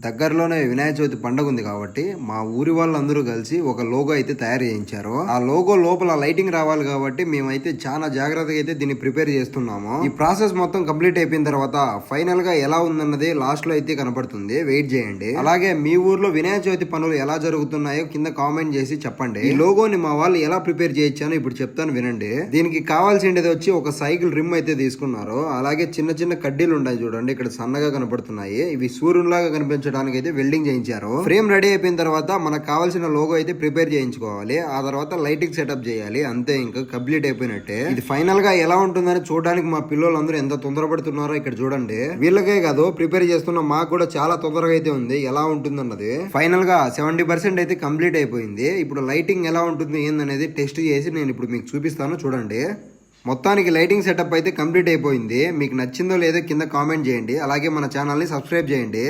దగ్గరలోనే వినాయక చవితి పండుగ ఉంది కాబట్టి మా ఊరి వాళ్ళందరూ కలిసి ఒక లోగో అయితే తయారు చేయించారు. ఆ లోగో లోపల లైటింగ్ రావాలి కాబట్టి మేమైతే చాలా జాగ్రత్తగా అయితే దీన్ని ప్రిపేర్ చేస్తున్నాము. ఈ ప్రాసెస్ మొత్తం కంప్లీట్ అయిపోయిన తర్వాత ఫైనల్ గా ఎలా ఉందన్నది లాస్ట్ లో అయితే కనపడుతుంది. వెయిట్ చేయండి. అలాగే మీ ఊర్లో వినాయక చవితి పనులు ఎలా జరుగుతున్నాయో కింద కామెంట్ చేసి చెప్పండి. ఈ లోగోని మా వాళ్ళు ఎలా ప్రిపేర్ చేయొచ్చానో ఇప్పుడు చెప్తాను వినండి. దీనికి కావాల్సింది వచ్చి ఒక సైకిల్ రిమ్ అయితే తీసుకున్నారు. అలాగే చిన్న చిన్న కడ్డీలు ఉన్నాయి చూడండి, ఇక్కడ సన్నగా కనపడుతున్నాయి. ఇవి సూర్యులాగా కనిపించడానికి అయితే వెల్డింగ్ చేయించారు. ఫ్రేమ్ రెడీ అయిపోయిన తర్వాత మనకు కావాల్సిన లోగో అయితే ప్రిపేర్ చేయించుకోవాలి. ఆ తర్వాత లైటింగ్ సెటప్ చేయాలి. అంతే, ఇంకా కంప్లీట్ అయిపోయినట్టే. ఇది ఫైనల్ గా ఎలా ఉంటుందని చూడడానికి మా పిల్లలందరూ ఎంత తొందరపడుతున్నారో ఇక్కడ చూడండి. వీళ్ళకే కాదు, ప్రిపేర్ చేస్తున్న మాకు కూడా చాలా తొందరగా అయితే ఉంది ఎలా ఉంటుందన్నది. ఫైనల్ గా 70% అయితే కంప్లీట్ అయిపోయింది. ఇప్పుడు లైటింగ్ ఎలా ఉంటుంది ఏందనేది టెస్ట్ చేసి నేను ఇప్పుడు మీకు చూపిస్తాను చూడండి. మొత్తానికి లైటింగ్ సెటప్ అయితే కంప్లీట్ అయిపోయింది. మీకు నచ్చిందో లేదో కింద కామెంట్ చేయండి. అలాగే మన ఛానల్ని సబ్స్క్రైబ్ చేయండి.